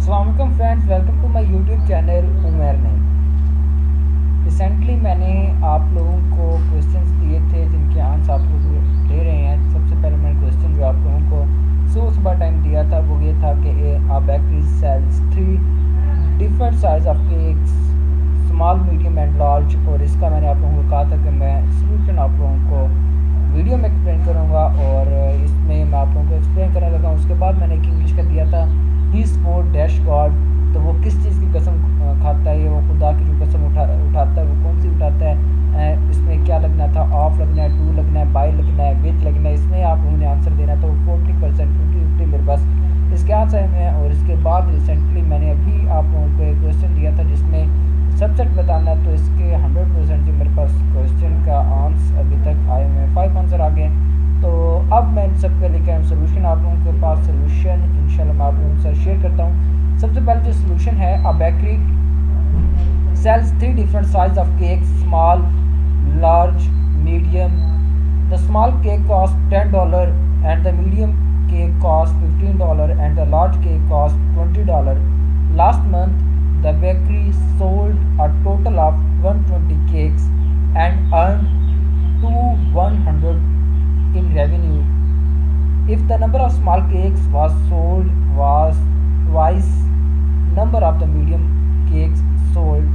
अस्सलाम friends, welcome to my YouTube channel Umar ने। Recently मैंने आप लोगों को क्वेश्चंस दिए थे जिनके आंसर आप लोग दे रहे हैं। सबसे पहले मैंने क्वेश्चन जो आप लोगों को सुबह टाइम दिया था वो ये था कि a bakery sells 3 different size of cakes, small, medium and large. और इसका मैंने आप लोगों को कहा था कि मैं सोल्यूशन आप लोगों को वीडियो में एक्सप्लेन करूँगा और इसमें मैं आप लोगों को एक्सप्लेन करने लगा हूँ। उसके बाद मैंने एक इंग्लिश का दिया था ही स्पोर्ट डैश गॉड, तो वो किस चीज़ की कसम खाता है, वो खुदा की जो कसम उठाता है वो कौन सी उठाता है। इसमें क्या लगना था, ऑफ लगना है, टू लगना है, बाय लगना है, विथ लगना है। इसमें आप लोगों ने आंसर देना तो 40% 50-50 मेरे पास इसके आंसर में। और इसके बाद रिसेंटली मैंने अभी आप लोगों को एक क्वेश्चन दिया था जिसमें सब्जेक्ट बताना, तो इसके 100% जो मेरे पास क्वेश्चन का आंसर अभी तक आए हुए हैं, 5 आंसर आ गए। तो अब मैं इन सब के लेकर आया सोल्यूशन आप लोगों के पास। सोल्यूशन इंशाल्लाह मैं आप लोगों के साथ शेयर करता हूँ। सबसे पहले जो सोल्यूशन है, अ bakery sells 3 different size of cakes, small, large, medium. The small cake costs $10 and the medium cake costs $15 and the large cake costs $20. Last month, the bakery sold a total of 120 cakes and earned to 100 in revenue. If the number of small cakes was sold was twice number of the medium cakes sold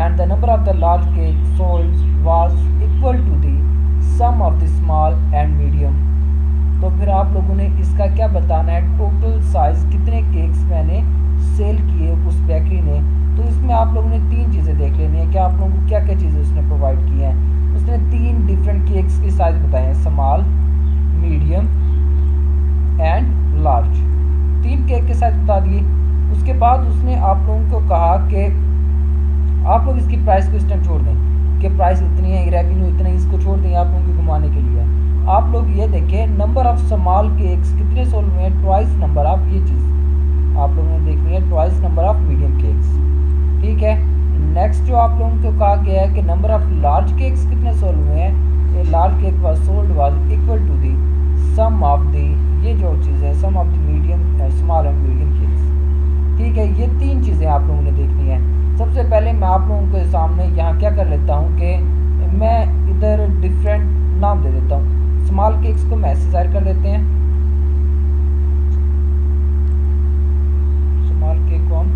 and the number of the large cakes sold was equal to the sum of the small and medium, तो फिर आप लोगों ने इसका क्या बताना है, total size कितने केक्स मैंने सेल किए उस बेकरी ने। तो इसमें आप लोगों ने 3 चीज़ें देख लेनी है कि आप लोगों को क्या क्या चीज़ें उसने प्रोवाइड की हैं। उसने 3 डिफरेंट केक्स की साइज़ बताए हैं, small, medium and large. 3 cake के साइज़ बता दिए। उसके बाद उसने आप लोगों को कहा कि आप लोग इसकी प्राइस को इस टाइम छोड़ दें कि प्राइस इतनी है, रेवेन्यू इतना है, इसको छोड़ दें आप लोगों को घुमाने के लिए। आप लोग ये देखें, नंबर ऑफ स्मॉल केक्स कितने सोल्ड हुए हैं, ट्वाइस नंबर ऑफ, ये चीज़ आप लोगों ने देखनी है, twice number of medium cakes. ठीक है। नेक्स्ट जो आप लोगों को कहा गया है कि नंबर ऑफ लार्ज केक्स कितने सोल्ड हुए हैं, ये large cake was sold was equal to the sum of the, ये जो चीज़ है, sum of the medium small and medium cakes. ठीक है। ये 3 चीज़ें आप लोगों ने देखनी है। सबसे पहले मैं आप लोगों के सामने यहाँ क्या कर लेता हूँ कि मैं इधर डिफरेंट नाम दे देता हूँ। स्मॉल केक्स को मैं ऐसे ज़ाहिर कर देते हैं, स्मॉल केक को हम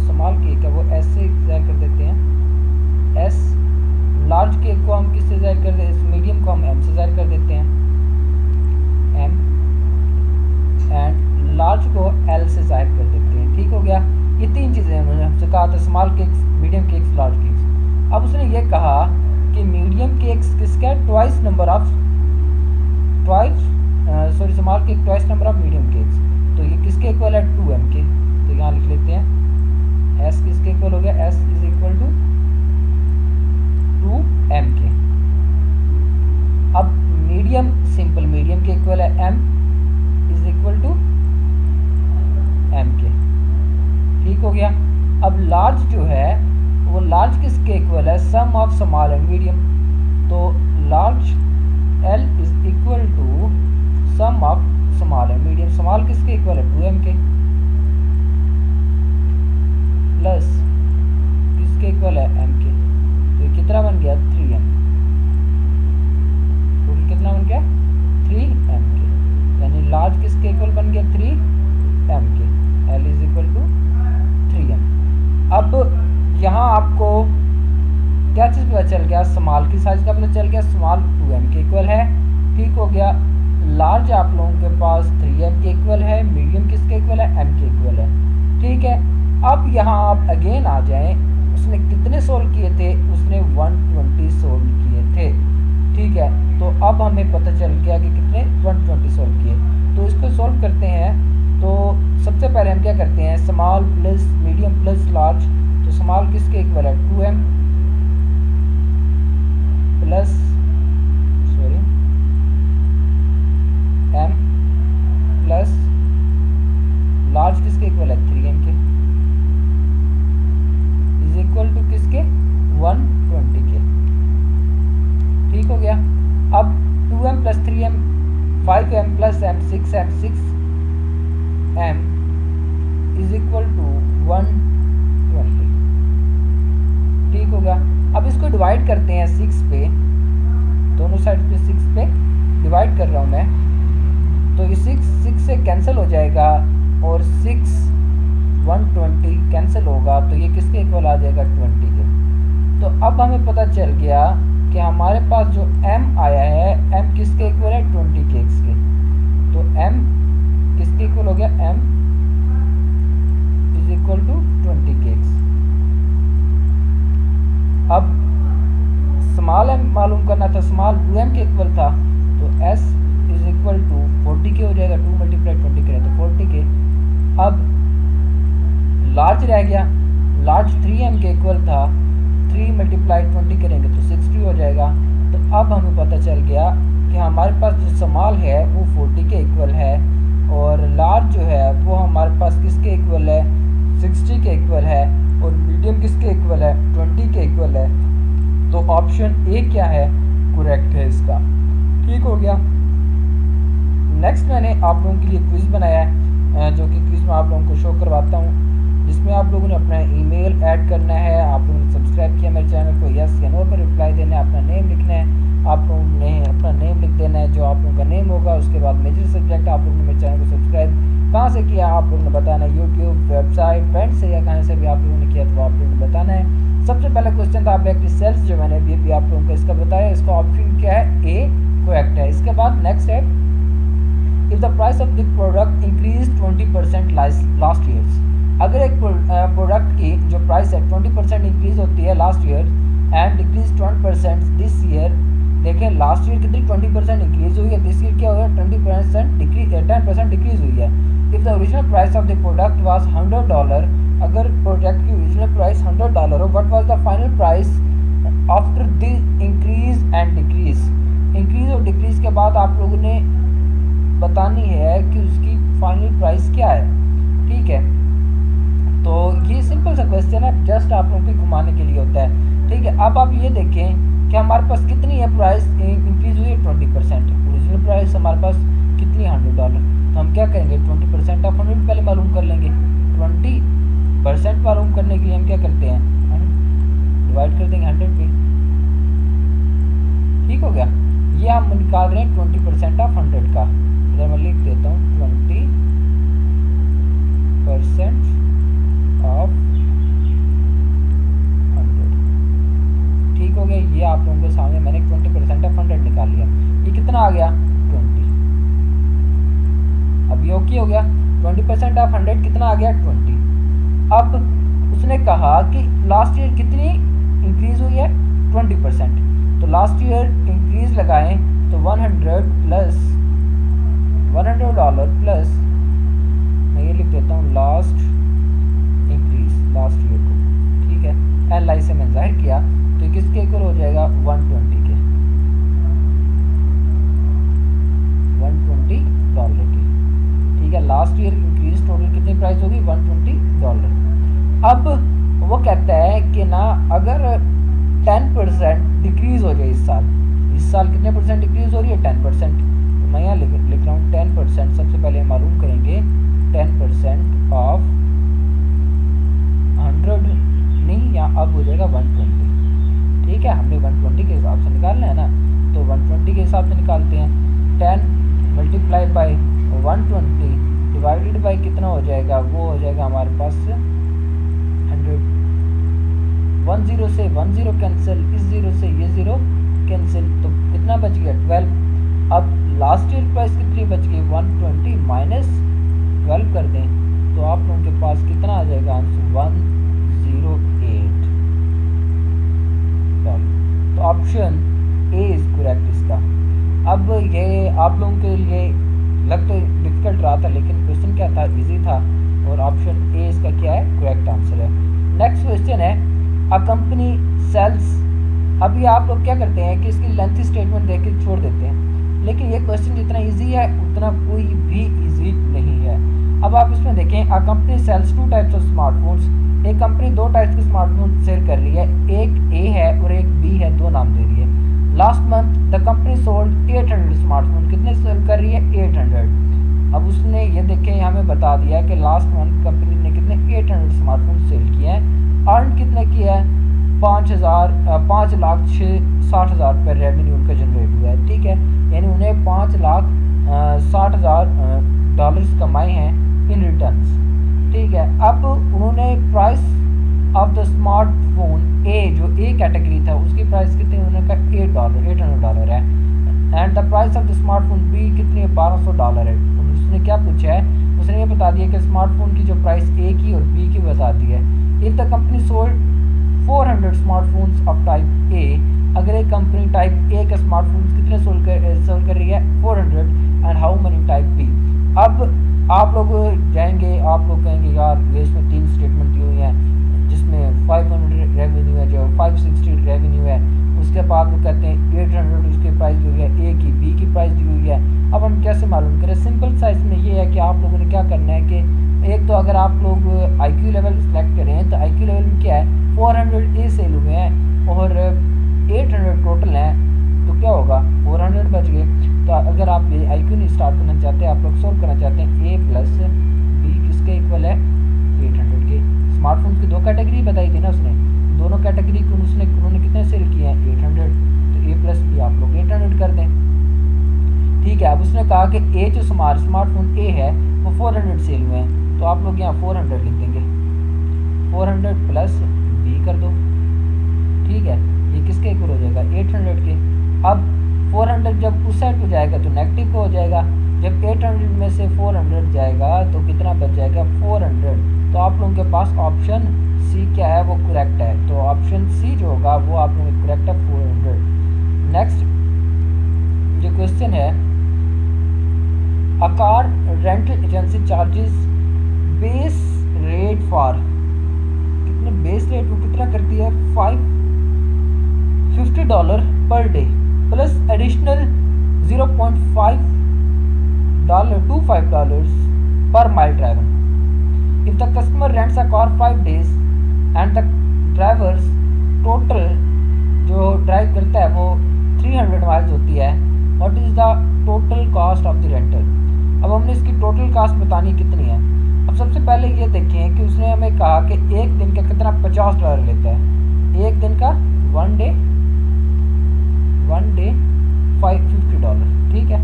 स्मॉल केक है वो ऐसे ज़ाहिर कर देते हैं एस। लार्ज केक को हम किससे ज़ाहिर कर देते हैं, मीडियम को हम एम से ज़ाहिर कर देते हैं एम, एंड लार्ज को एल से ज़ाहिर कर देते हैं। ठीक हो गया। ये 3 चीज़ें उन्होंने हमसे कहा था, small cakes, medium cakes, large cakes. अब उसने ये कहा कि मीडियम केक्स किसका है, twice number of small cake twice number of medium cakes. तो ये किसके इक्वल है, 2m के। तो यहाँ लिख लेते हैं s किसके इक्वल हो गया, s is equal to 2m के। अब मीडियम, सिंपल मीडियम के इक्वल है m is equal to m के। ठीक हो गया। अब लार्ज जो है वो लार्ज किसके इक्वल है, sum of small and medium. तो large L is equal to sum of small and medium. Small किसके इक्वल है, 2m के, प्लस किसके इक्वल है, m के। तो ये कितना बन गया, 3m। टोटल कितना बन गया, 3m के। यानी लार्ज किसके इक्वल बन गया, 3m के। L is equal to 3m। अब यहाँ आपको क्या चीज़ पता चल गया, स्मॉल की साइज़ का पता चल गया, स्मॉल 2m के इक्वल है। ठीक हो गया। लार्ज आप लोगों के पास 3m के इक्वल है, मीडियम किसके इक्वल है, m के इक्वल है। ठीक है। अब यहाँ आप अगेन आ जाएं, उसने कितने सोल्व किए थे, उसने 120 सोल्व किए थे। ठीक है। तो अब हमें पता चल गया कि कितने 120 सोल्व किए। तो इसको सोल्व करते हैं। तो सबसे पहले हम क्या करते हैं, small plus medium plus large. तो स्मॉल किसके इक्वल है, 2m plus m plus large किसके इक्वल है, 3m के, इज इक्वल टू किसके, 120 के। ठीक हो गया। अब 2m plus 3m 5m plus m 6m 6m is equal to 120। ठीक हो गया। अब इसको डिवाइड करते हैं 6 पे, दोनों साइड पे 6 पे डिवाइड कर रहा हूँ मैं, तो ये 6 से कैंसिल हो जाएगा और 6 120 कैंसिल होगा, तो ये किसके इक्वल आ जाएगा 20 के। तो अब हमें पता चल गया कि हमारे पास जो m आया है, m किसके इक्वल है 20 केक्स के। तो m किसके इक्वल हो गया, m is equal to 20 cakes. अब स्मॉल m मालूम करना था, स्मॉल 2m के इक्वल था, तो s इज इक्वल टू 40 के हो जाएगा, 2 मल्टीप्लाई 20 करें तो 40 के। अब लार्ज रह गया, लार्ज 3m के इक्वल था, 3 मल्टीप्लाई 20 करेंगे तो 60 हो जाएगा। तो अब हमें पता चल गया कि हमारे पास जो स्मॉल है वो 40 के इक्वल है और लार्ज जो है वो हमारे पास किसके इक्वल है 60 के इक्वल है, और मीडियम किसके इक्वल है 20 के इक्वल है। तो ऑप्शन ए क्या है, करेक्ट है इसका। ठीक हो गया। नेक्स्ट मैंने आप लोगों के लिए क्विज़ बनाया है, जो कि क्विज़ में आप लोगों को शो करवाता हूँ, जिसमें आप लोगों ने अपना ईमेल ऐड करना है, आप लोगों ने सब्सक्राइब किया मेरे चैनल को, यस या नो पर रिप्लाई देना है, अपना नेम लिखना है, आप लोगों ने अपना नेम लिख देना है, जो आप लोगों का नेम होगा। उसके बाद मेजर सब्जेक्ट आप लोगों ने मेरे चैनल को सब्सक्राइब कहाँ से किया आप लोगों ने बताना है, यूट्यूब, वेबसाइट, फ्रेंड से या कहीं से भी आप लोगों ने किया तो आप लोगों ने बताना है। सबसे पहला क्वेश्चन था बैक टू सेल्स, जो मैंने अभी आप लोगों को इसका बताया, इसका ऑप्शन क्या है, ए करेक्ट है। इसके बाद नेक्स्ट है, if the price of the product increase 20% last years. अगर एक प्रोडक्ट की जो प्राइस है 20% इंक्रीज होती है last year and decrease 20% this year. देखें लास्ट ईयर कितनी 20% इंक्रीज हुई है, दिस ईयर क्या हुआ 20% डिक्रीज 10% डिक्रीज हुई है। If the original price of the product was $100, अगर प्रोडक्ट की ओरिजिनल प्राइस $100 हो, what was the final price after the increase and decrease. Increase और डिक्रीज के बाद आप लोगों ने बतानी है कि उसकी फाइनल प्राइस क्या है। ठीक है, तो ये सिंपल सा क्वेश्चन है, जस्ट आप लोगों को घुमाने के लिए होता है। ठीक है, अब आप ये देखें कि हमारे पास कितनी है प्राइस इंक्रीज हुई है 20%, ओरिजिनल प्राइस हमारे पास कितनी है $100। तो हम क्या करेंगे 20% ऑफ 100 पहले मालूम कर लेंगे। 20% मालूम करने के लिए हम क्या करते हैं, डिवाइड कर देंगे 100 पे। ठीक हो गया, ये हम निकाल रहे हैं 20% ऑफ 100 का। इधर मैं लिख देता हूँ 20% ऑफ 100। ठीक हो गया, ये आप लोगों के सामने मैंने 20% ऑफ 100 निकाल लिया। ये कितना आ गया 20। अब ये ओके हो गया, 20% ऑफ 100 कितना आ गया 20। अब उसने कहा कि लास्ट ईयर कितनी इंक्रीज हुई है 20%, तो लास्ट ईयर इंक्रीज लगाएं तो $100 प्लस मैं ये लिख देता हूँ लास्ट इंक्रीज लास्ट ईयर को। ठीक है, एल आई से मैंने जाहिर किया, तो ये किसके इक्वल हो जाएगा 120 के, $120 की। ठीक है, लास्ट ईयर इंक्रीज टोटल कितनी प्राइस होगी $120। अब वो कहता है कि ना अगर 10% डिक्रीज हो जाए इस साल कितने परसेंट डिक्रीज हो रही है 10%। तो मैं यहाँ लिख रहा हूँ 10%। सबसे पहले हम मालूम करेंगे 10% ऑफ 100 नहीं, यहाँ अब हो जाएगा 120। ठीक है, हमने 120 के हिसाब से निकालना है ना, तो 120 के हिसाब से निकालते हैं। 10 मल्टीप्लाई बाई 120 डिवाइडेड बाई कितना हो जाएगा, वो हो जाएगा हमारे पास 100। 10 से 10 कैंसिल, इस 0 से ये 0 कैंसिल, तो कितना बच गया 12। अब लास्ट ईयर प्राइस कितनी बच गई 120 माइनस 12 कर दें तो आप लोगों के पास कितना आ जाएगा आंसर 108। तो ऑप्शन ए इज करेक्ट इसका। अब ये आप लोगों के लिए लग तो डिफिकल्ट रहा था, लेकिन क्वेश्चन क्या था इजी था, और ऑप्शन ए इसका क्या है करेक्ट आंसर है। नेक्स्ट क्वेश्चन है, अ कंपनी सेल्स। अभी आप लोग क्या करते हैं कि इसकी लेंथी स्टेटमेंट देख के छोड़ देते हैं, लेकिन ये क्वेश्चन जितना इजी है उतना कोई भी इजी नहीं है। अब आप इसमें देखें, a company sells 2 types of smartphones. एक कंपनी 2 टाइप्स के स्मार्टफोन सेल कर रही है, एक ए है और एक बी है, 2 नाम दे रही है। Last month the company sold 800 smartphone, कितने सेल कर रही है 800। अब उसने ये देखें यहाँ में बता दिया कि लास्ट मंथ कंपनी ने कितने 800 स्मार्टफोन सेल किए हैं। अर्न कितने किया है 5,60,000 रुपये रेवेन्यू उनका जनरेट हुआ है, ठीक है। यानी उन्हें 5,60,000 डॉलर्स कमाए हैं इन रिटर्न्स, ठीक है। अब उन्होंने प्राइस ऑफ द स्मार्टफोन ए, जो ए कैटेगरी था उसकी प्राइस कितनी, उन्होंने कहा $800 है। And the price of the smartphone B कितनी है $1200 है। उसने क्या पूछा है, उसने ये बता दिया कि स्मार्टफोन की जो प्राइस ए की और बी की बता दी है। If the company sold 400 smartphones of type A, अगर एक कंपनी टाइप ए का स्मार्टफोन कितने सोल्ड कर रही है 400, and how money type B. अब आप लोग जाएंगे, आप लोग कहेंगे यार ये इसमें 3 स्टेटमेंट दी हुई हैं जिसमें 500 रेवेन्यू है, जो 560 रेवेन्यू है, उसके बाद वो कहते हैं 800 उसकी प्राइस दी हुई है, ए की बी की प्राइस दी हुई है। अब हम कैसे मालूम करें, सिंपल सा इसमें ये है कि आप लोगों ने क्या करना है कि एक तो अगर आप लोग IQ लेवल सेलेक्ट करें तो IQ लेवल में क्या है 400 ए सेल हुए हैं और 800 टोटल हैं, तो क्या होगा 400 बच गए। तो अगर आप ये IQ नहीं स्टार्ट करना चाहते, आप लोग सोल्व करना चाहते हैं ए प्लस बी किसके इक्वल है 800 के। स्मार्टफोन की 2 कैटेगरी बताई थी ना उसने, दोनों कैटेगरी को उन्होंने कितने सेल किए हैं 800, तो ए प्लस बी आप लोग 800 कर दें, ठीक है। अब उसने कहा कि ए जो स्मार्टफोन ए है वो 400 सेल हुए हैं, तो आप लोग यहाँ 400 लिख देंगे, 400 प्लस बी कर दो, ठीक है। ये किसके इक्वल हो जाएगा 800 के। अब 400 जब उस साइड पे जाएगा तो नेगेटिव हो जाएगा, जब 800 में से 400 जाएगा तो कितना बच जाएगा 400। तो आप लोगों के पास ऑप्शन सी क्या है वो करेक्ट है, तो ऑप्शन सी जो होगा वो आप लोगों का करेक्ट है 400। नेक्स्ट जो क्वेश्चन है, a car rental agency charges base rate for, कितने बेस रेट वो कितना करती है $50 per debt plus additional $0.25 per mile travel. If the customer rents a car 5 days and the drivers total जो drive करता है वो 300 माइल्स होती है, what is the total cost of the rental. अब हमने इसकी टोटल कॉस्ट बतानी कितनी है। अब सबसे पहले ये देखें कि उसने हमें कहा कि एक दिन का कितना $50 लेता है, एक दिन का वन डे $50, ठीक है।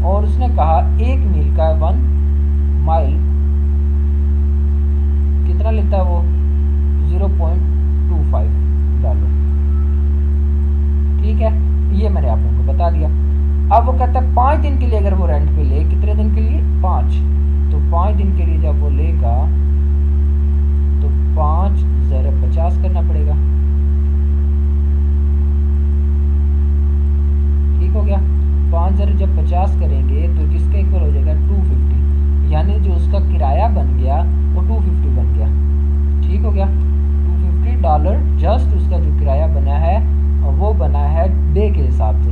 और उसने कहा एक मील का 1 माइल कितना लेता है वो $0.25, ठीक है। ये मैंने आप लोगों को बता दिया। अब वो कहता है 5 दिन के लिए अगर वो रेंट पे ले, कितने दिन के लिए 5, तो 5 दिन के लिए जब वो लेगा तो 5 ज़रा 50 करना पड़ेगा, ठीक हो गया। 5 ज़रा जब 50 करेंगे तो किसका इक्वल हो जाएगा 250, यानी जो उसका किराया बन गया वो 250 बन गया, ठीक हो गया। $250 जस्ट उसका जो किराया बना है वो बना है डे के हिसाब से।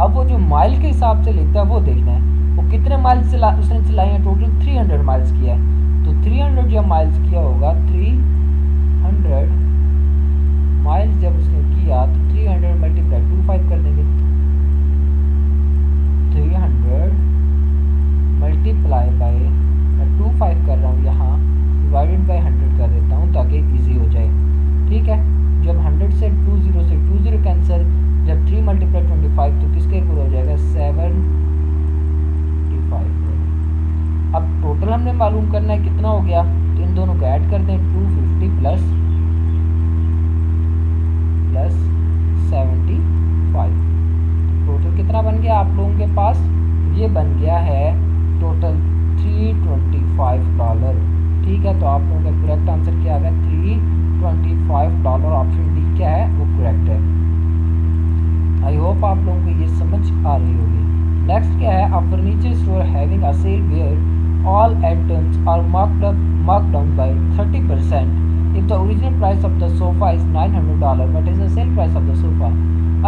अब वो जो माइल के हिसाब से लिखता है वो देखना है वो कितने माइल्स उसने चलाई हैं, टोटल 300 माइल्स किया है। तो 300 जब माइल्स किया होगा 300 माइल्स जब उसने किया तो 300 मल्टीप्लाई 25 कर देंगे, 300 मल्टीप्लाई बाय 25 कर रहा हूँ यहाँ, डिवाइडेड बाय 100 कर देता हूँ ताकि इजी हो जाए, ठीक है। जब 100 से 20 कैंसिल, जब 3 मल्टीप्लाई 25 तो किसके इक्वल हो जाएगा 75। अब टोटल हमने मालूम करना है कितना हो गया, तो इन दोनों को ऐड कर दें 250 प्लस 75, टोटल कितना बन गया आप लोगों के पास, ये बन गया है टोटल $325, ठीक है। तो आप लोगों का करेक्ट आंसर क्या आ गया $325, ऑप्शन डी क्या है वो करेक्ट है। आई होप आप लोगों को ये समझ आ रही होगी। नेक्स्ट क्या है, a furniture store having a sale where all items are marked down by 30%। If the original price of the sofa is $900, what is the sale price of the sofa.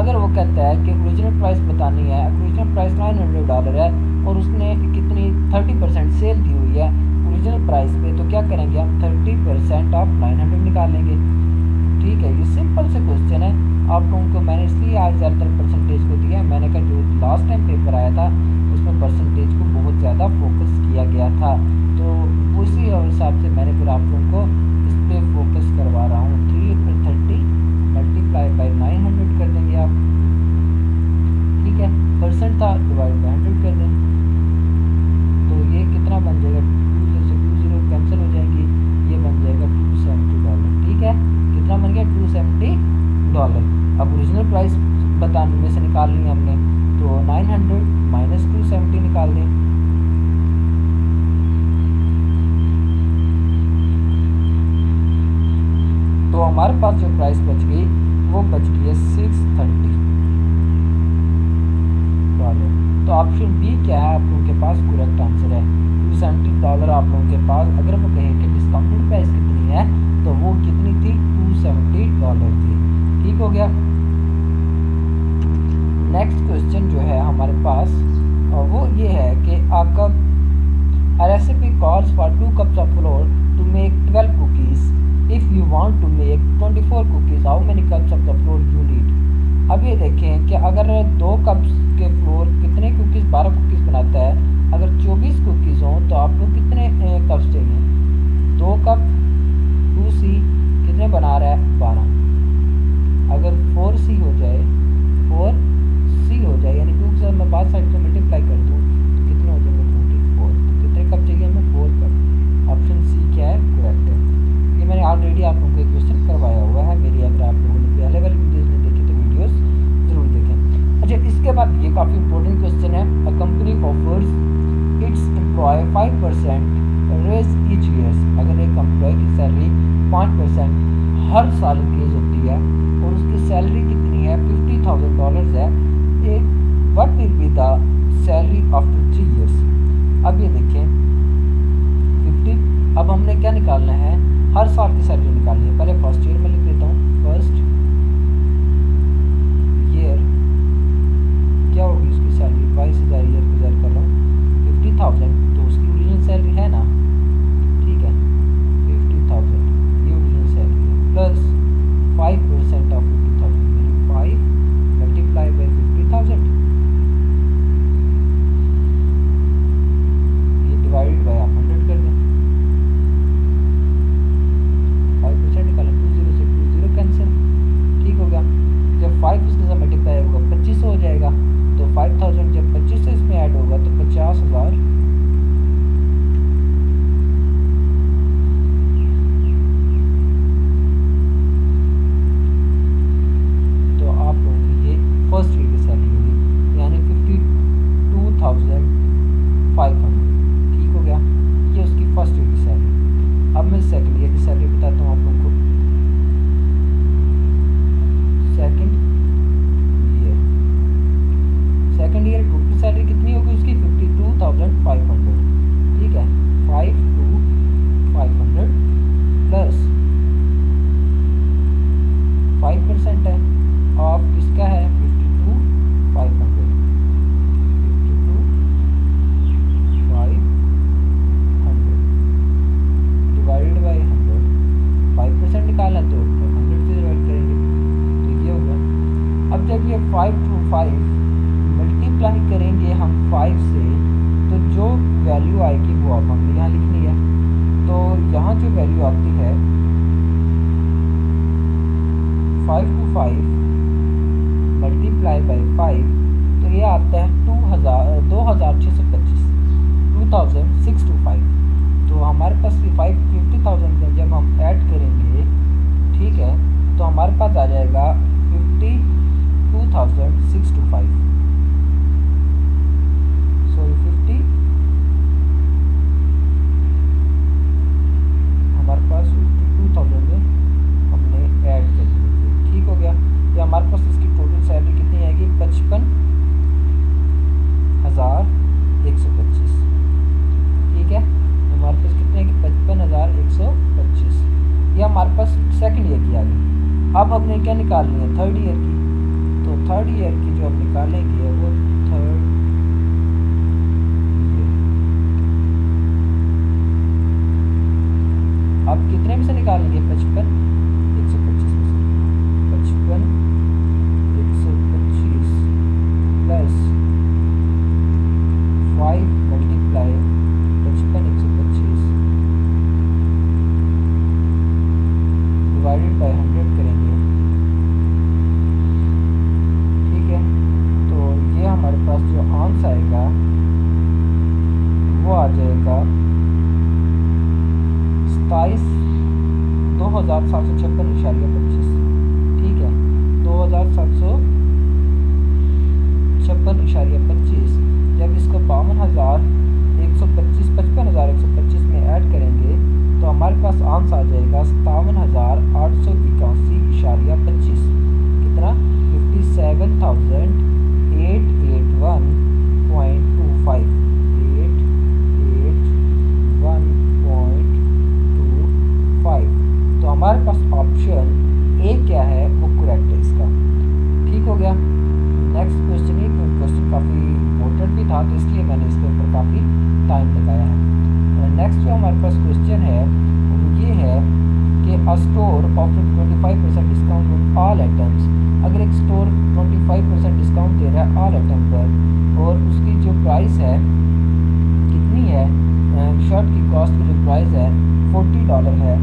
अगर वो कहता है कि ओरिजिनल प्राइस बतानी है, original price $900 है और उसने कितनी 30% सेल दी हुई है ओरिजिनल प्राइस पे, तो क्या करेंगे हम 30% ऑफ 900 निकाल लेंगे, ठीक है। ये सिंपल से क्वेश्चन है, आप लोगों को मैंने इसलिए आज ज़्यादातर परसेंटेज को दिया, मैंने कहा जो लास्ट टाइम पेपर आया था उसमें परसेंटेज को बहुत ज़्यादा फोकस किया गया था, तो उसी हिसाब से मैंने फिर आप लोगों को इस पर फोकस करवा रहा हूँ। 330 मल्टीप्लाई बाई 900 कर देंगे आप, ठीक है, परसेंट था डिवाइड बाई 100 कर दें, तो ये कितना बन जाएगा, 2 कैंसिल हो जाएंगी, ये बन जाएगा $270, ठीक है, कितना बन गया $270। अब ओरिजिनल प्राइस बताने में से निकालनी है हमने, तो 900 माइनस 270 निकाल दें, तो हमारे पास जो प्राइस बच गई वो बच गई है $630। तो ऑप्शन बी क्या है आप लोगों के पास करेक्ट आंसर है, $270 आप लोगों के पास। अगर वो कहें कि डिस्काउंटेड प्राइस कितनी है तो वो कितनी थी, $270 थी, ठीक हो गया। नेक्स्ट क्वेश्चन जो है हमारे पास वो ये है कि आपका recipe calls for 2 cups of flour to make 12 cookies. If you want to make 24 cookies, how many cups of the flour you need? अब ये देखें कि अगर 2 कप्स के फ्लोर कितने कुकीज़, 12 कुकीज़ बनाता है, अगर 24 कुकीज़ हों तो आपको कितने कप्स चाहिए, 2 कप 2C कितने बना रहा है, 12, अगर 4C हो जाए, 4C हो जाए यानी 2 के साथ मैं बाद साइड को मल्टीप्लाई कर दूँ तो कितने हो जाएंगे, 24, तो कितने कप चाहिए हमें, 4 कप। ऑप्शन सी क्या है, करेक्ट है। ये मैंने ऑलरेडी आप लोगों को एक क्वेश्चन करवाया हुआ है मेरी, अगर आप लोगों ने पहले वाली वीडियोज़ नहीं देखी तो वीडियोज़ ज़रूर देखें। अच्छा, इसके बाद ये काफ़ी इंपॉर्टेंट क्वेश्चन है, a company offers its employee 5% raise each years. अगर एक एम्प्लॉय की सैलरी 5% हर साल इंक्रीज होती है और उसकी सैलरी कितनी है, $50,000 है, what will be the salary after 3 years. अब ये देखें 50, अब हमने क्या निकालना है, हर साल की सैलरी निकालनी है। पहले फर्स्ट ईयर में लिख देता हूँ, फर्स्ट ईयर क्या होगी उसकी सैलरी, 22,000 ईयर गुजार कर रहा हूँ, 50,000 तो उसकी ओरिजिनल सैलरी है ना, ठीक है, 50,000 ये ओरिजिनल सैलरी है, प्लस 5% ऑफ 50,000 यानी 5 मल्टीप्लाई बाई 50,000, ये डिवाइडेड बाई आप 100 कर दें, 5% निकालें, 20 से 20 कैंसिल, ठीक हो गया। जब 5 इसके साथ मल्टीप्लाई होगा 25 हो जाएगा, तो 5,000 जब 25 से इसमें ऐड होगा तो 50,000, तो आप लोगों की ये फर्स्ट ईयर की सैलरी होगी, यानी 52,500, ठीक हो गया, ये उसकी फर्स्ट ईयर की सैलरी। अब मैं सेकंड ईयर की सैलरी बताता हूँ आप लोगों को। सेकंड ईयर टोटल सैलरी कितनी होगी उसकी, 52,500, ठीक है, 52,500 प्लस 5% है ऑफ किसका है, 52,500, 52,500 डिवाइडेड बाई 100, 5% निकालना तो 100 से डिवाइड करेंगे, तो ये होगा। अब जब ये 5 to 5 मल्टीप्लाई करेंगे हम 5 से, तो जो वैल्यू आएगी वो अब हमने यहाँ लिखनी है, तो यहाँ जो वैल्यू आती है 5 to 5 मल्टीप्लाई बाई 5, तो ये आता है 2,625, तो हमारे पास 50,000 का जब हम ऐड करेंगे, ठीक है, तो हमारे पास आ जाएगा 52,625, सॉरी 50, हमारे पास 52,000 में हमने ऐड कर दी, ठीक हो गया। ये हमारे पास इसकी टोटल सैलरी कितनी आएगी, 55,125, ठीक है, हमारे पास कितने की 55,125, ये हमारे पास सेकंड ईयर की आ गई। अब हमने क्या निकालनी है, थर्ड ईयर की, तो थर्ड ईयर की जो हम निकालेंगे वो थर्ड ईयर, अब कितने में से निकालेंगे, 55,125 में से, 55,125 जो आंसर आएगा वो आ जाएगा 27,2756.25। ठीक है, 2756.25। जब इसको 55,125 में ऐड करेंगे तो हमारे पास आंसर आ जाएगा 57,881.25। कितना? 57,881.25। 881.25। तो हमारे पास ऑप्शन ए क्या है वो करेक्ट है इसका। ठीक हो गया। नेक्स्ट क्वेश्चन, ये क्वेश्चन काफ़ी इम्पोर्टेंट भी था तो इसलिए मैंने इसके ऊपर काफ़ी टाइम लगाया है। नेक्स्ट जो हमारे पास क्वेश्चन है वो ये है कि a store offer 25% discount on all items. अगर एक स्टोर 25% डिस्काउंट दे रहा है ऑल आइटम पर और उसकी जो प्राइस है कितनी है, शर्ट की कॉस्ट की जो प्राइस है $40 है,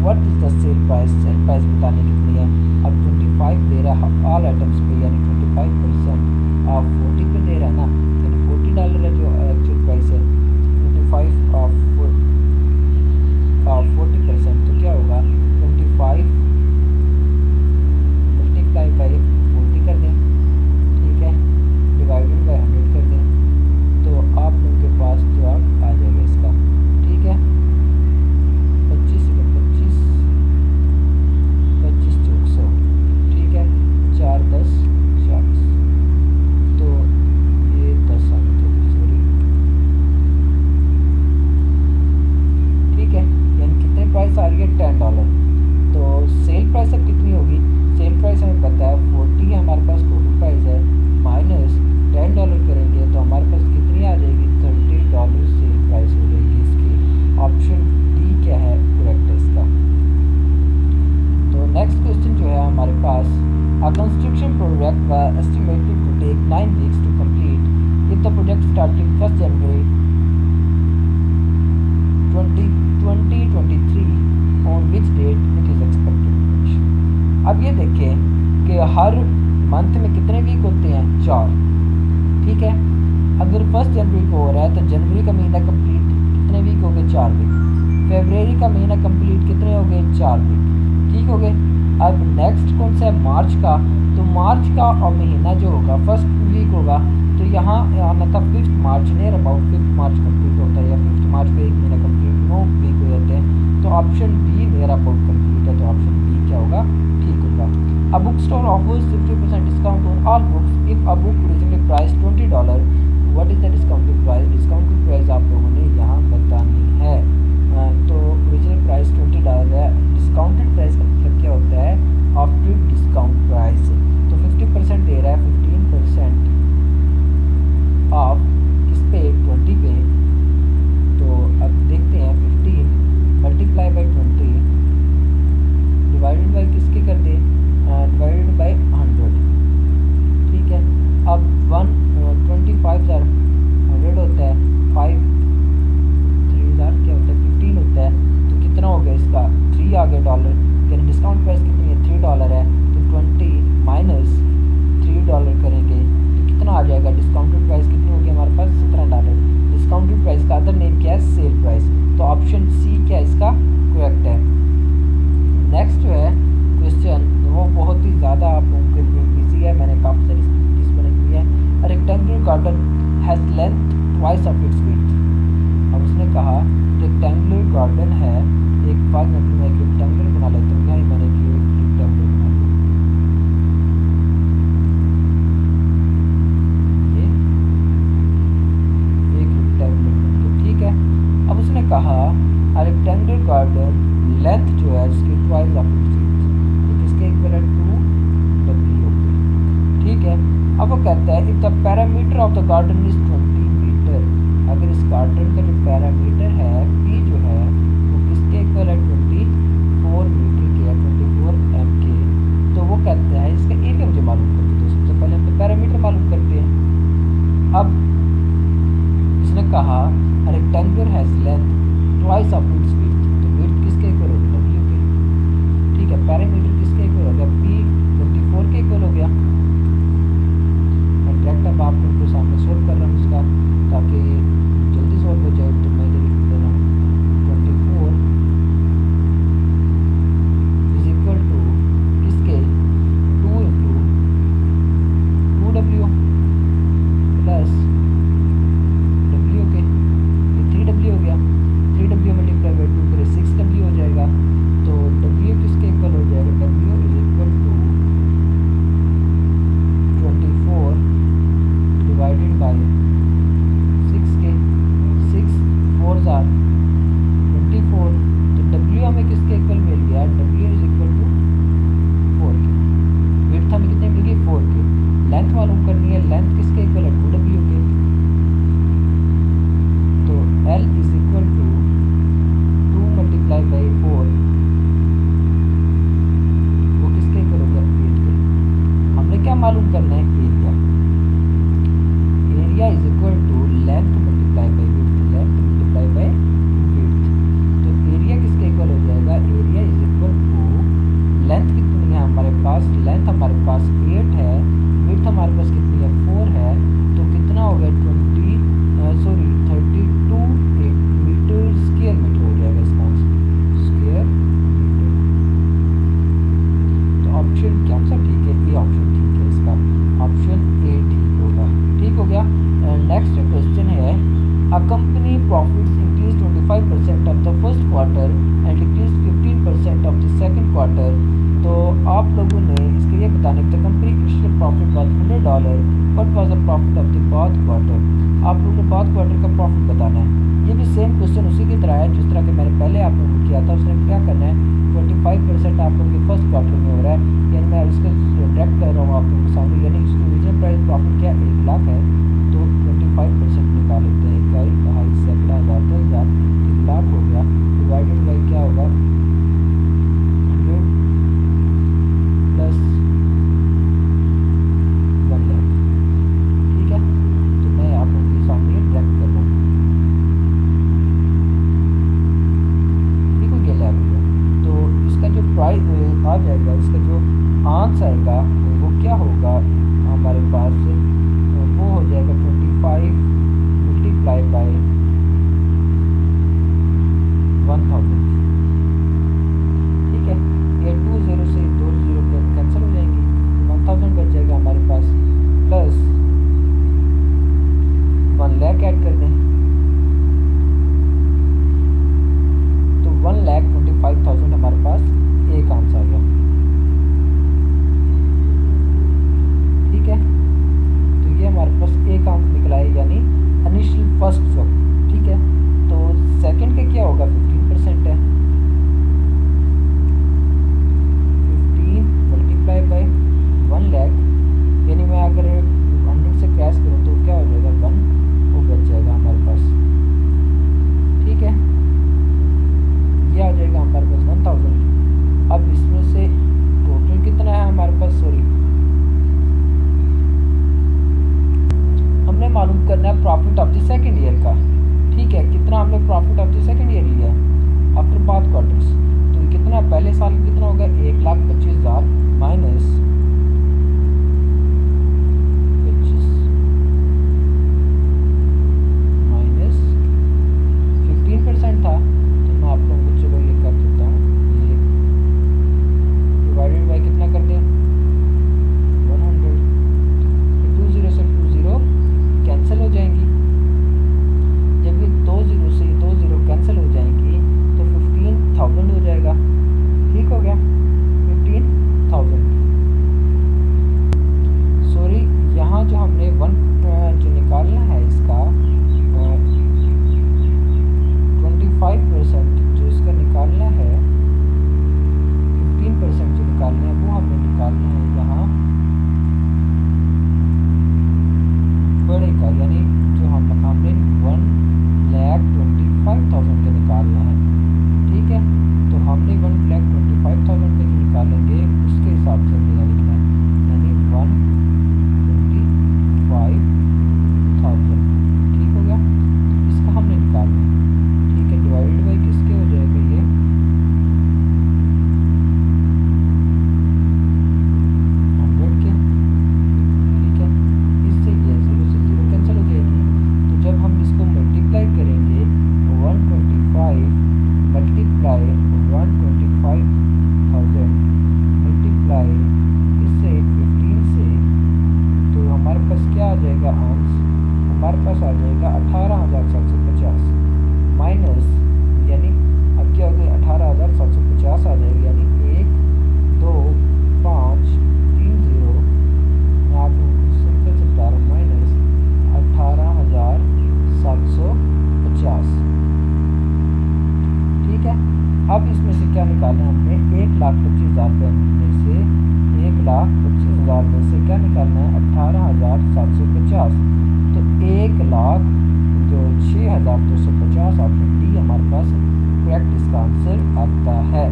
what is the sale price? Sale price बतानी कितनी है। अब 25 दे रहा है ऑल आइटम्स पे, यानी 25% आप 40 पे दे रहा है ना, यानी $40 है जो एक्चुअल प्राइस है। 25 ऑफ 40% तो क्या होगा, 25 मल्टीप्लाई बाई 40 कर दें, ठीक है, डिवाइडेड बाई 100 कर दें, तो आप लोगों के पास जवाब आ जाएगा इसका। ठीक है, 25 चौक 100, ठीक है, 4 10 40, तो ये 10 सॉरी, ठीक है, यानी कितने प्राइस आ रही है, $10। तो सेल प्राइस अब कितनी होगी, सेल प्राइस हमें पता है 40 है हमारे पास, टोटल प्राइस है, माइनस $10 करेंगे तो हमारे पास कितनी आ जाएगी, $30 सेल प्राइस हो जाएगी इसकी। ऑप्शन डी क्या है करेक्ट है इसका। तो नेक्स्ट क्वेश्चन जो है हमारे पास, a construction project was estimated to take 9 weeks to complete if the project started 1st January 2023 on which date it is expected to finish। अब ये देखें कि हर मंथ में कितने वीक होते हैं, 4। ठीक है, अगर 1 जनवरी को हो रहा है तो जनवरी का महीना कंप्लीट कितने वीक हो गए, 4 वीक। फरवरी का महीना कंप्लीट कितने हो गए, 4 वीक। ठीक हो गए। अब नेक्स्ट कौन सा है, मार्च का। तो मार्च का और महीना जो होगा 1st वीक होगा, तो यहाँ आना था 5 मार्च, नियर अबाउट 5 मार्च कंप्लीट होता है, या 5 मार्च पे एक महीना कंप्लीट 9 वीक हो जाते हैं। तो option be near about complete है, तो ऑप्शन बी क्या होगा, ठीक होगा। A bookstore offers 50% discount on all books if a book originally priced $20. What is the discounted price? Discounted price आप लोगों ने यहाँ बतानी है। तो ओरिजिनल प्राइस $20 है, डिस्काउंटेड प्राइस का मतलब क्या होता है, आफ्टर डिस्काउंट प्राइस। तो 50% दे रहा है, 15% ऑफ किस पे, 20 पे। तो अब देखते हैं 15 मल्टीप्लाई बाई 20 डिवाइडेड बाई किसके कर दे, डिवाइडेड बाई 100। ठीक है, अब 100 होता है, 5 3000 क्या होता है, 15 होता है, तो कितना हो गया इसका, 3 आ गया डॉलर, यानी डिस्काउंट प्राइस कितनी है, $3 है। तो 20 माइनस $3 करेंगे तो कितना आ जाएगा, डिस्काउंटेड प्राइस कितनी होगी हमारे पास, $17। डिस्काउंटेड प्राइस का अदर नेम क्या है, सेल प्राइस। तो ऑप्शन सी क्या इसका करेक्ट है। नेक्स्ट जो है क्वेश्चन वो बहुत ही ज़्यादा आप लोगों के लिए बिजी है, मैंने काफ़ी सारी स्पीच बनी हुई है। Rectangular garden has length twice of its width. अब उसने कहा रेक्टेंगुलर गार्डन है, एक 5 मिनट में एक रेक्टेंगुलर बना लेता हूँ, यहाँ मैंने कि एक रेक्टेंगुलर बना लिया, ये एक रेक्टेंगुलर बन गया। ठीक है, अब उसने कहा रेक्टेंगुलर गार्डन लेंथ जो है इसकी ट्वाइस ऑफ इट्स विड्थ, किसके इक्वल है, 2W होगी। ठीक है, अब वो कहता है if the parameter of the garden is 20 metre. अगर इस गार्डन का जो पैरामीटर है P जो है वो किसके इक्वल है, 24 मीटर के है, 24 m के। तो वो कहते हैं इसका एरिया मुझे मालूम करके दो। सबसे पहले हम तो पैरामीटर मालूम करते हैं। अब इसने कहा rectangular has length twice of its width, तो विड्थ किसके इक्वल होगी, W के। ठीक है, पैरामीटर किसके इक्वल हो गया, P 24 के इक्वल हो गया। अब आप लोगों के सामने सोल्व कर रहा हूँ इसका, ताकि जल्दी सॉल्व हो जाए। तो मैं इधर लिख दे रहा हूँ 24 इज इक्वल टू किसके 2 इंटू 2W प्लस W के 3W हो गया, 3W मल्टीप्लाई बाई 2 करे 6W हो जाएगा। तो W किसके इक्वल हो जाएगा, W is equal to 24 divided by 6 के 6 4 जार 24। तो W हमें किसके इक्वल मिल गया, W इज इक्वल टू 4 के। विड्थ हमें कितने मिल गई 4 के। लेंथ मालूम करनी है, लेंथ किसके इक्वल है 2W के। तो L is equal to 2 multiply by 4, वो किसके इक्वल हो गया 8 के। हमने क्या मालूम करना है, area. Area is equal to length multiply by width, length multiply by width. तो एरिया किसके इक्वल हो जाएगा, area is equal to length कितनी है हमारे पास, लेंथ हमारे पास 8 है, विड्थ हमारे पास कितनी है 4 है। तो कितना हो गया 32 मीटर स्क्वायर मीटर हो जाएगा इसका आंसर, स्क्वायर मीटर। तो ऑप्शन क्या सा ठीक है, ये ऑप्शन ठीक है, इसका ऑप्शन ए ठीक होगा। ठीक हो गया। नेक्स्ट क्वेश्चन है, a company profits increase 25% of the first quarter and decrease 15% of the second quarter. तो आप लोगों ने इसके लिए बताने the company initial profit was $100, what was the profit of the fourth quarter. आप लोगों ने फोर्थ क्वार्टर का प्रॉफिट बताना है। ये भी सेम क्वेश्चन उसी की तरह है जिस तरह के मैंने पहले आप लोगों को किया था। उसने क्या करना है, 25% आप लोगों के फर्स्ट क्वार्टर में हो रहा है, यानी मैं इसको डायरेक्ट कर रहा हूँ आप लोगों के सामने। यानी इसकी ओरिजिनल प्राइस प्रॉफिट क्या 1 लाख है, तो 25% निकाल लेते हैं। इकाई, दहाई, सैकड़ा, हज़ार, 10,000, 1 लाख हो गया, डिवाइडेड बाई क्या होगा 100 प्लस 1 लाख। ठीक है, तो मैं आप लोगों के सामने डायरेक्ट कर रहा हूँ। ठीक हो गया लेवल। तो इसका जो प्राइस आ जाएगा, इसका जो आंसर आएगा वो क्या होगा हमारे पास, वो हो जाएगा 25 मल्टीप्लाई बाई 1000। ठीक है, ये 20 से 2 0 कैंसिल हो जाएंगी, 1000 बच जाएगा हमारे पास, प्लस 1 लाख ऐड कर दें तो 1,25,000 हमारे पास एक आंसर आ गया। ठीक है, तो ये हमारे पास एक आंसर निकला है, यानी इनिशियल फर्स्ट वक्त। ठीक है, तो सेकंड के क्या होगा 15% है, 15 मल्टीप्लाई बाई 1 लाख, यानी मैं अगर 100 से क्रैश करूँ तो क्या हो जाएगा 1 वो बच जाएगा हमारे पास। ठीक है, ये आ जाएगा हमारे पास 1000। अब इसमें से टोटल कितना है हमारे पास, सॉरी हमने मालूम करना है profit of the second year का। ठीक है, कितना हमने profit of the second year लिया आफ्टर बोथ क्वार्टर्स। तो कितना पहले साल कितना होगा 1,25,000 माइनस 15% था। तो मैं आप लोगों को चलो ये कर देता हूँ, ये डिवाइडेड बाई कितना कर दें 100। 20 से 20 कैंसिल हो जाएंगी। जब ये 20 से 20 कैंसिल हो जाएंगी तो 15,000 हो जाएगा। ठीक हो गया, 15,000 हमारे पास आ जाएगा 18,750 माइनस, यानी अब क्या हो गया 18,750 आ जाएगी, यानी 1 2 5 3 0, मैं आप लोगों को सिंपल से बता रहा हूँ, माइनस 18,750। ठीक है, अब इसमें से क्या निकालना है हमने, 1,25,000 रुपये में से 1,25,000 में से क्या निकालना है, 18,750। तो 1,06,250 ऑप्शन डी हमारे पास करेक्ट इसका आंसर आता है।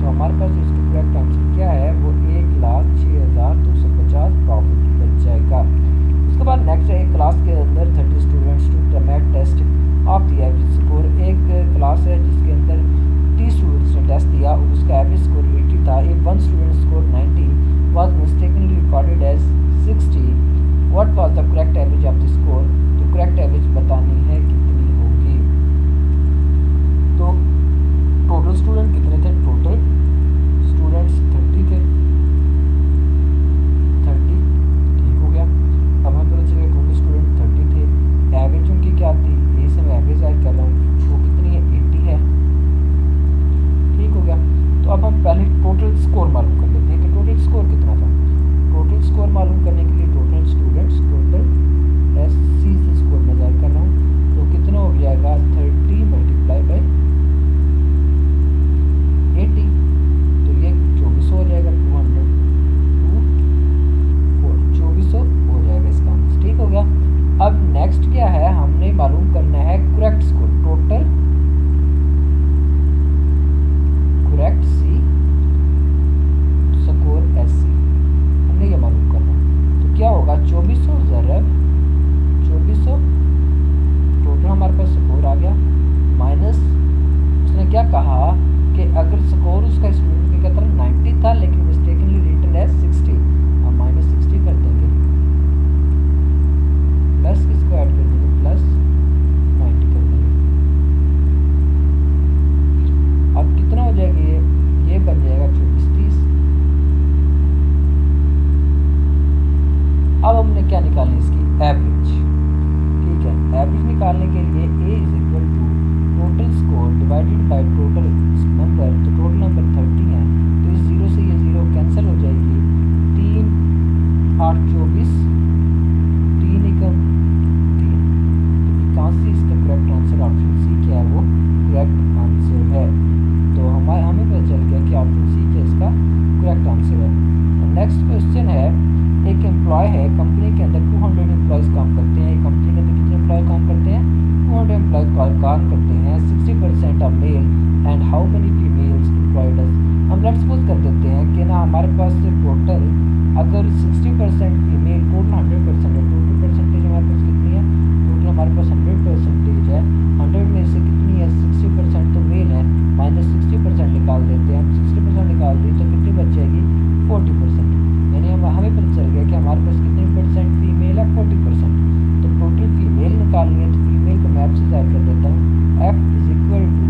तो हमारे पास इसका करेक्ट आंसर क्या है, वो 1,06,250 प्रॉफिट बच जाएगा। उसके बाद नेक्स्ट है, एक क्लास के अंदर 30 students to the math test of the average score. एक क्लास है जिसके अंदर 30 स्टूडेंट्स ने टेस्ट दिया और उसका एवरेज स्कोर 80 था। If one student score 90 was mistakenly recorded as 60, what was the correct average of the score? तो correct average बतानी है कितनी होगी। तो टोटल स्टूडेंट कितने थे, टोटल स्टूडेंट्स 30 थे, 30 ठीक हो गया। अब हमें पता चलेगा टोटल स्टूडेंट 30 थे, एवरेज उनकी क्या थी, ये से मैं एवरेज ऐड कर रहा हूँ, वो कितनी है 80 है, ठीक हो गया। तो अब हम पहले टोटल स्कोर मालूम कर लेते हैं कि टोटल स्कोर कितना था। टोटल स्कोर मालूम करने के लिए टोटल स्टूडेंट्स, टोटल SC से स्कोर मैं ऐड कर रहा हूँ, तो कितना हो जाएगा 30 मल्टीप्लाई बाई 80, तो ये 2400 हो जाएगा, 2400 हो जाएगा इसका आंसर, ठीक हो गया। अब नेक्स्ट क्या है, हमने मालूम करना है करेक्ट स्कोर, टोटल करेक्ट सी स्कोर SC हमने ये मालूम करना है। तो क्या होगा 2400 ज़रब 2400 टोटल हमारे पास स्कोर आ गया, माइनस उसने क्या कहा कि अगर स्कोर उसका स्टूडेंट के क्या था 90 था लेकिन मिस्टेकनली रिटन एज 60, हम माइनस 60 कर देंगे, प्लस किसको ऐड कर देंगे, प्लस 90 कर देंगे। अब कितना हो जाएगा, ये बन जाएगा 2430। अब हमने क्या निकालनी इसकी एवरेज, ठीक है। एवरेज निकालने के लिए A is equal to total score divided by total number, तो टोटल नंबर 30 है, तो इस 0 से ये 0 कैंसिल हो जाएगी, 3 8 24, 3 एकम 3, तो कहाँ से इसका करेक्ट आंसर ऑप्शन सी क्या है, वो करेक्ट आंसर है। तो हमें पता चल गया कि ऑप्शन सी क्या इसका करेक्ट आंसर है। तो नेक्स्ट क्वेश्चन है, एक एम्प्लॉय है, कंपनी के अंदर 200 एम्प्लॉयज़ काम करते हैं, कंपनी के अंदर कितने एम्प्लॉय काम करते हैं, 200 एम्प्लॉय काम करते हैं, 60% of male and how many females employed. हम लेट्स सपोज कर देते हैं कि ना हमारे पास टोटल अगर 60% फीमेल, टोटल 100% है, टोटल परसेंटेज हमारे पास कितनी है, टोटल हमारे पास 100% है, 100 में से कितनी है 60% तो मेल है, माइनस 60% निकाल देते हैं, हम 60% निकाल दें तो कितनी बच जाएगी 40%, यानी हमें पता चल गया कि हमारे पास कितने परसेंट फीमेल है 40%। तो टोटल फीमेल निकालनी है, तो फीमेल को मैं आपसे ज़ाहिर कर देता हूँ, F इज इक्वल टू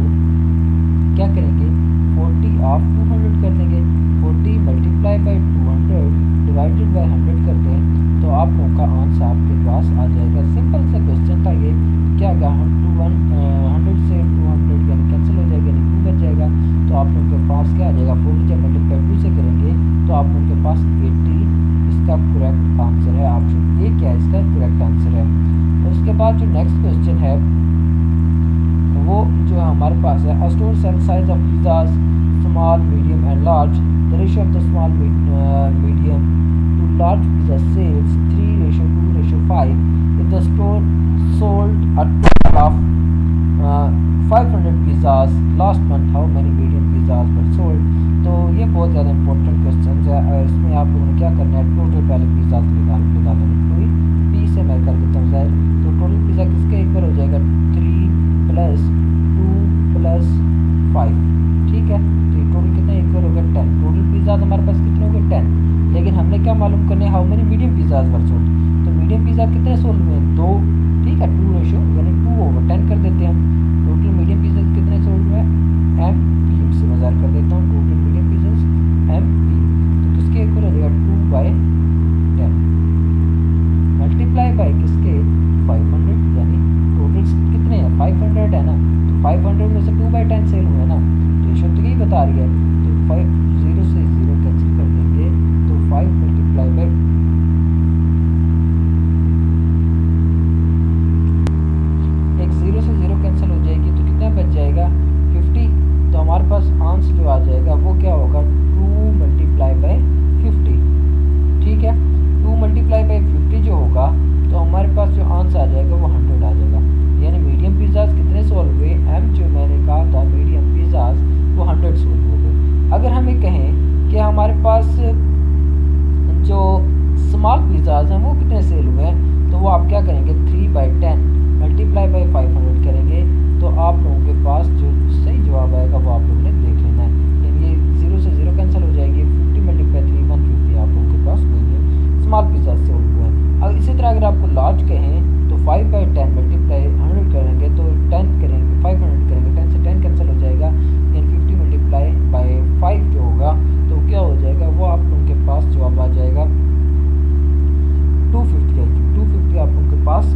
क्या करेंगे 40 ऑफ 200 कर देंगे, 40 मल्टीप्लाई बाई 200 डिवाइडेड बाई 100 करते हैं, तो आप लोगों का आंसर आपके पास आ जाएगा। सिंपल सा क्वेश्चन था ये, क्या होगा 100 से 200 यानी कैंसिल हो जाएगा, यानी 2 बच जाएगा, तो आप लोगों के पास क्या आ जाएगा 40 जब मल्टीप्लाई 2 से करेंगे तो आप लोगों के पास 80 इसका करेक्ट आंसर है, ऑप्शन ए क्या है इसका करेक्ट आंसर है। और उसके बाद जो नेक्स्ट क्वेश्चन है वो जो हमारे पास है, a store sell size of pizzas small medium and large, the ratio of the small medium to large pizza sales 3:2:5, if the store sold a total of 500 pizzas last month, how many medium pizzas were sold. तो ये बहुत ज़्यादा important question है, इसमें आप लोगों ने क्या करना है, टोटल पहले पिज़्ज़ाज निकालने में पूरी पी से मैं कर देता हूँ ज़ाहिर, तो टोटल पिज़्ज़ा किसके इक्वल हो जाएगा 3 + 2 + 5, ठीक है। तो टोटल कितना इक्वल हो गया 10, टोटल पिज़्ज़ा हमारे पास कितने हो गए 10, लेकिन हमने क्या मालूम करने how many medium pizzas were sold, तो मीडियम पिज़्ज़ा कितने सोल्ड हुए 2, ठीक है, 2 रेशो यानी 2/10 कर देते हैं हम, टोटल मीडियम पिज़्ज़ा कितने सोल्ड हुए MP से मज़ार कर देता हूँ, टोटल मीडियम पिज़्ज़ा MP, तो किसके इक्वल हो जाएगा 2/10 मल्टीप्लाई बाई किसके 500 500 में से 2/10 सेल हुए ना, रेशो तो यही बता रही है। तो 5 0 से 0 कैंसिल कर देंगे, तो 5 मल्टीप्लाई बाई एक 0 से 0 कैंसिल हो जाएगी, तो कितना बच जाएगा 50। तो हमारे पास आंसर जो आ जाएगा वो क्या होगा 2 मल्टीप्लाई बाई 50। ठीक है, 2 मल्टीप्लाई बाई 50 जो होगा तो हमारे पास जो आंसर आ जाएगा वो 100 आ जाएगा। यानी मीडियम पिज़्ज़ाज कितने सोल्व हुए, एम जो मैंने कहा था मीडियम पिज़्ज़ाज वो 100 सोल्व हो गए। अगर हमें कहें कि हमारे पास जो स्मॉल पिज़्ज़ाज हैं वो कितने सेल हुए हैं, तो वो आप क्या करेंगे 3/10 मल्टीप्लाई बाई 500 करेंगे, तो आप लोगों के पास जो सही जवाब आएगा वो आप लोगों ने देख लेना है। यानी ये 0 से 0 कैंसिल हो जाएगी, 50 मल्टीप्लाई 3 150 आप लोगों के पास मीडियम स्मॉल पिज़्ज़ा सेल हुए हैं। अब इसी तरह अगर आपको लार्ज कहें तो 5/10 मल्टीप्लाई 100 करेंगे तो 10 करेंगे 500 करेंगे, 10 से 10 कैंसिल हो जाएगा, यानी 50 मल्टीप्लाई बाई 5 जो होगा तो क्या हो जाएगा वो आप लोगों के पास जवाब आ जाएगा 250 आएगी। 250 आप लोगों के पास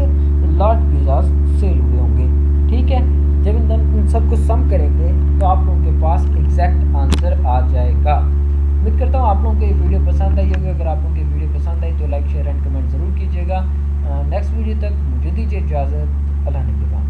लार्ज पिज़्ज़ा सेल हुए होंगे। ठीक है, जब इन सबको सम करेंगे तो आप लोगों के पास एग्जैक्ट आंसर आ जाएगा। उम्मीद करता हूँ आप लोगों को ये वीडियो पसंद आई होगी। अगर आप लोगों की वीडियो पसंद आई तो लाइक शेयर एंड कमेंट ज़रूर कीजिएगा। नेक्स्ट वीडियो तक मुझे दीजिए इजाज़त। अल्लाह ने के बाद।